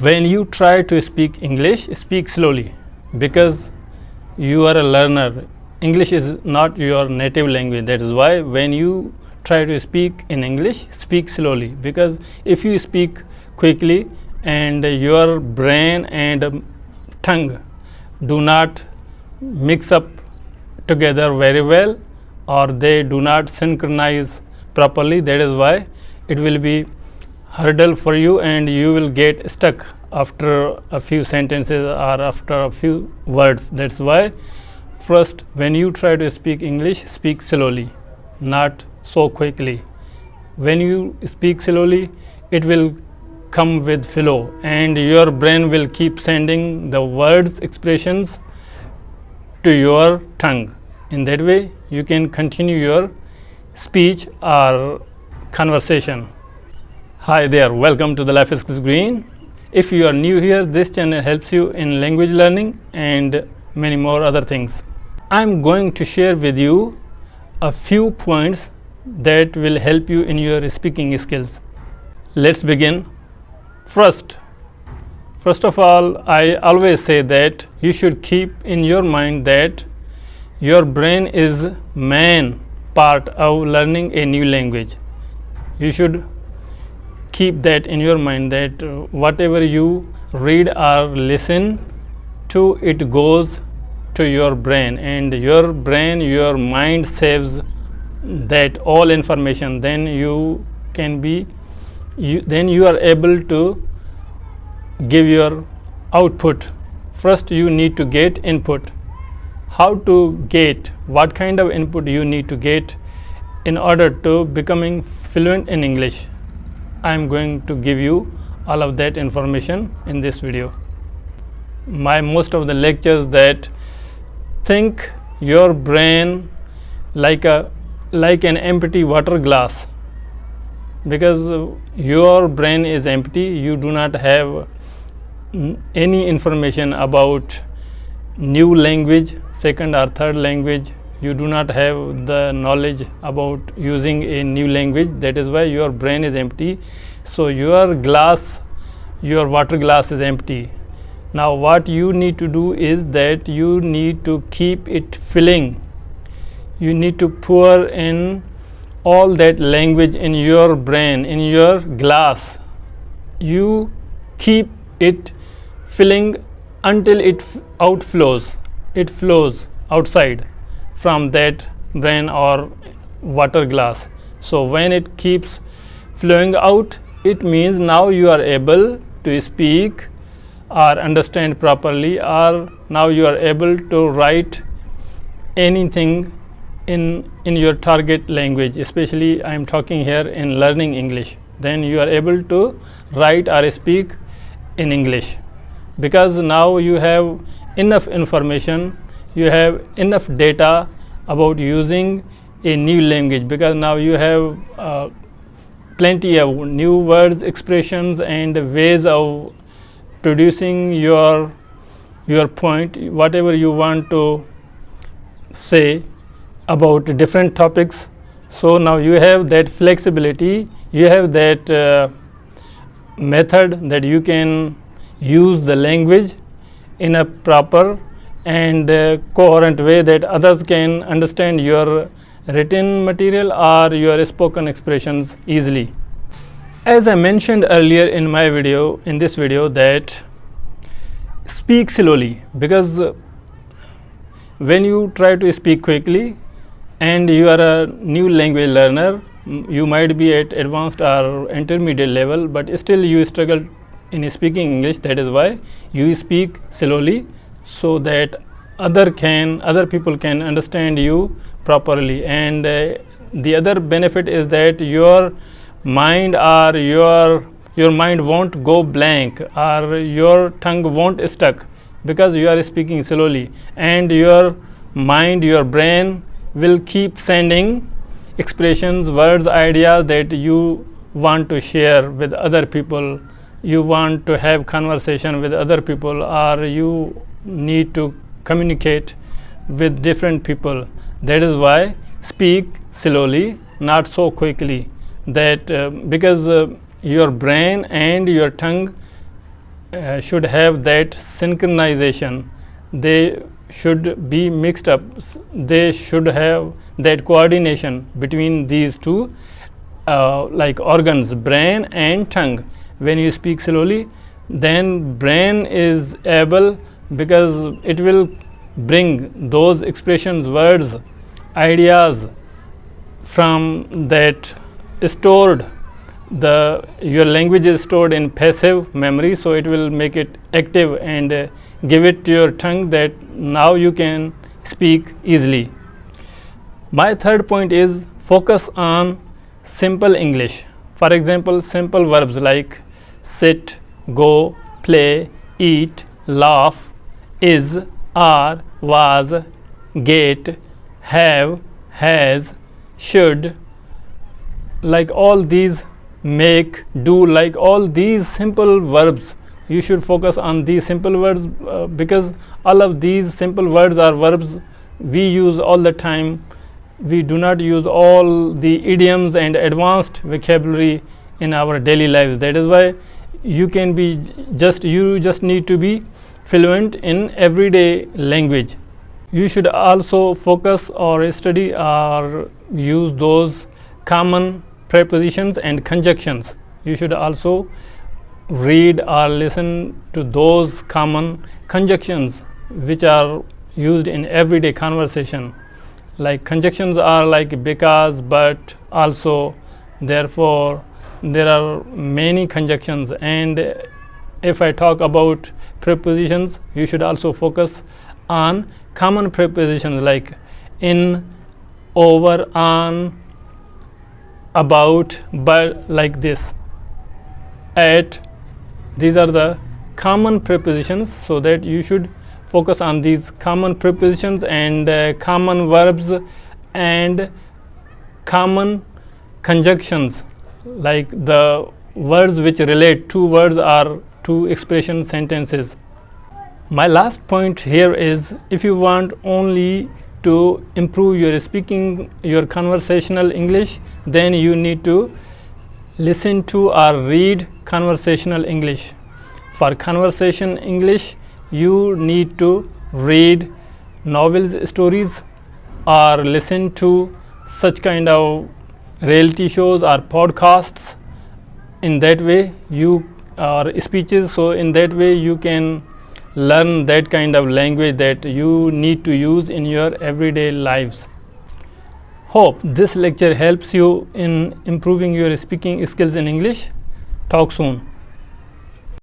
When you try to speak English, speak slowly, because you are a learner. English is not your native language. That is why when you try to speak in English, speak slowly, because if you speak quickly and your brain and tongue do not mix up together very well, or they do not synchronize properly, that is why it will be hurdle for you and you will get stuck after a few sentences or after a few words. That's why first, when you try to speak English, speak slowly, not so quickly. When you speak slowly, it will come with flow and your brain will keep sending the words, expressions to your tongue. In that way, you can continue your speech or conversation. Hi there, welcome to the Life is Green. If you are new here, this channel helps you in language learning and many more other things. I'm going to share with you a few points that will help you in your speaking skills. Let's begin. First of all, I always say that you should keep in your mind that your brain is main part of learning a new language. You should keep that in your mind, that whatever you read or listen to, it goes to your brain, and your brain, your mind saves that all information. Then you are able to give your output. First you need to get input. How to get, what kind of input you need to get in order to becoming fluent in English? I am going to give you all of that information in this video. My most of the lectures that think your brain like an empty water glass, because your brain is empty. You do not have any information about new language, second or third language. You do not have the knowledge about using a new language. That is why your brain is empty. So your water glass is empty. Now what you need to do is that you need to keep it filling. You need to pour in all that language in your brain, in your glass. You keep it filling until it outflows. It flows outside from that brain or water glass. So when it keeps flowing out, it means now you are able to speak or understand properly, or now you are able to write anything in your target language. Especially I am talking here in learning English. Then you are able to write or speak in English, because now you have enough information, you have enough data about using a new language, because now you have plenty of new words, expressions and ways of producing your point, whatever you want to say about different topics. So now you have that flexibility, you have that method that you can use the language in a proper and coherent way that others can understand your written material or your spoken expressions easily. As I mentioned earlier in this video, that speak slowly, because when you try to speak quickly and you are a new language learner, you might be at advanced or intermediate level, but still you struggle in speaking English. That is why you speak slowly, so that other people can understand you properly. And the other benefit is that your mind or your mind won't go blank, or your tongue won't stuck, because you are speaking slowly, and your mind, your brain will keep sending expressions, words, ideas that you want to share with other people. You want to have conversation with other people, or you need to communicate with different people. That is why speak slowly, not so quickly. That because your brain and your tongue should have that synchronization. They should be mixed up. They should have that coordination between these two like organs, brain and tongue. When you speak slowly, then brain is able, because it will bring those expressions, words, ideas from that stored. Your language is stored in passive memory, so it will make it active and give it to your tongue that now you can speak easily. My third point is focus on simple English. For example, simple verbs like sit, go, play, eat, laugh, is, are, was, get, have, has, should, like all these, make, do, like all these simple verbs. You should focus on these simple words because all of these simple words are verbs we use all the time. We do not use all the idioms and advanced vocabulary in our daily lives. That is why you just need to be fluent in everyday language. You should also focus or study or use those common prepositions and conjunctions. You should also read or listen to those common conjunctions which are used in everyday conversation. Like conjunctions are like because, but, also, therefore. There are many conjunctions, and if I talk about prepositions, you should also focus on common prepositions like in, over, on, about, but, like this, at. These are the common prepositions, so that you should focus on these common prepositions and common verbs and common conjunctions, like the words which relate two words or two expression sentences. My last point here is, if you want only to improve your speaking, your conversational English, then you need to listen to or read conversational English. For conversation English, you need to read novels, stories, or listen to such kind of reality shows or podcasts. In that way or speeches, so in that way you can learn that kind of language that you need to use in your everyday lives. Hope this lecture helps you in improving your speaking skills in English. Talk soon.